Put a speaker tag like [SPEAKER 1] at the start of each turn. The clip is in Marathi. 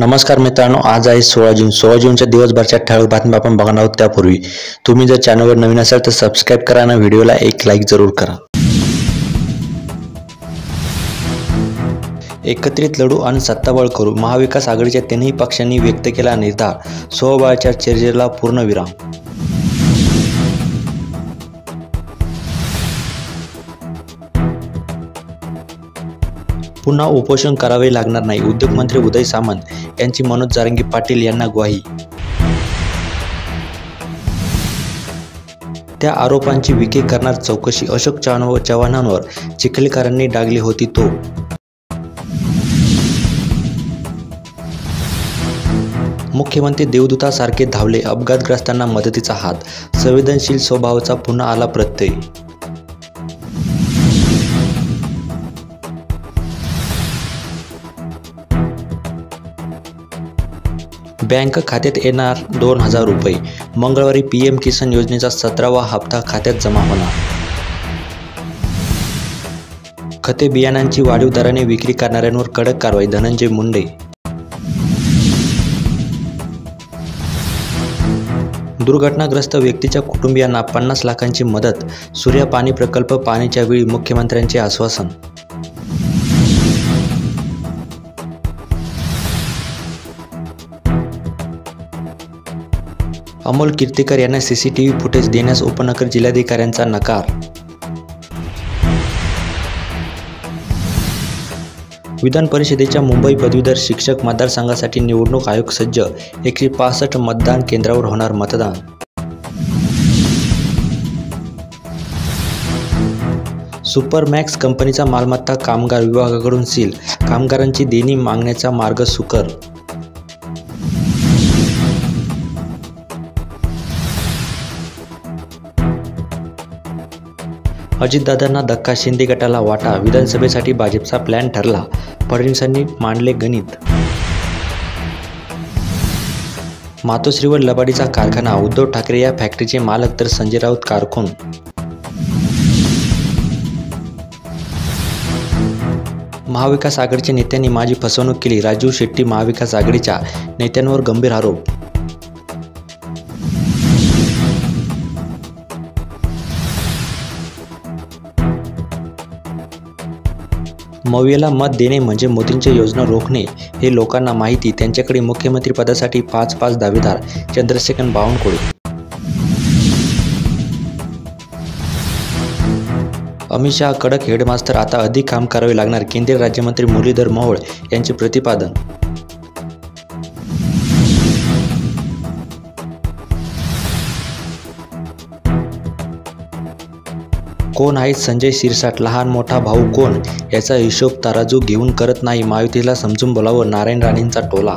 [SPEAKER 1] नमस्कार मित्रांनो, आज आहे 16 जून. 16 जूनच्या दिवसभरच्या ठळक बातम्या आपण बघणार आहोत. त्यापूर्वी तुम्ही जर चॅनलवर नवीन असाल तर सबस्क्राईब करा आणि व्हिडिओला एक लाईक जरूर करा. एकत्रित लढू आणि सत्ताबळ करू, महाविकास आघाडीच्या तिन्ही पक्षांनी व्यक्त केला निर्धार. स्वबळाच्या चर्चेला पूर्णविराम. पुन्हा उपोषण करावे लागणार नाही, उद्योगमंत्री उदय सामंत यांची मनोज जरांगे पाटील यांना ग्वाही. त्या आरोपांची विखे करणार चौकशी, अशोक चव्हाणांवर चिखलीकरांनी डागली होती तोफ. मुख्यमंत्री देवदूतासारखे धावले, अपघातग्रस्तांना मदतीचा हात, संवेदनशील स्वभावाचा पुन्हा आला प्रत्यय. बँक खात्यात येणार 2,000 रुपये. मंगळवारी PM किसान योजनेचा 17वा हप्ता खात्यात जमा होणार. खते बियाणांची वाढीव दराने विक्री करणाऱ्यांवर कडक कारवाई, धनंजय मुंडे. दुर्घटनाग्रस्त व्यक्तीच्या कुटुंबियांना 50 लाखांची मदत. सूर्या पाणी प्रकल्प पाहणीच्या वेळी मुख्यमंत्र्यांचे आश्वासन. अमोल कीर्तीकर यांना CCTV फुटेज देण्यास उपनगर जिल्हाधिकाऱ्यांचा नकार. विधान परिषदेच्या मुंबई पदवीधर शिक्षक मतदारसंघासाठी निवडणूक आयोग सज्ज. 165 मतदान केंद्रावर होणार मतदान. सुपरमॅक्स कंपनीचा मालमत्ता कामगार विभागाकडून सील. कामगारांची देणी मागण्याचा मार्ग सुकर. अजितदादांना धक्का, शिंदे गटाला वाटा. विधानसभेसाठी भाजपचा प्लॅन ठरला, फडणवीसांनी मांडले गणित. मातोश्रीवर लबाडीचा कारखाना, उद्धव ठाकरे या फॅक्टरीचे मालक तर संजय राऊत कारकून. महाविकास आघाडीच्या नेत्यांनी माझी फसवणूक केली, राजीव शेट्टी. महाविकास आघाडीच्या नेत्यांवर गंभीर आरोप. मवियाला मत देणे म्हणजे मोदींच्या योजना रोखणे हे लोकांना माहिती. त्यांच्याकडे मुख्यमंत्रीपदासाठी 5 दावेदार. चंद्रशेखर बावनकुळे. अमित शहा कडक, हेडमास्तर आता अधिक काम करावे लागणार. केंद्रीय राज्यमंत्री मुरलीधर मोहोळ यांचे प्रतिपादन. कोण आहेत संजय शिरसाट? लहान मोठा भाऊ कोण याचा हिशोब तराजू घेऊन करत नाही. महायुतीला समजून बोलावं, नारायण राणेंचा टोला.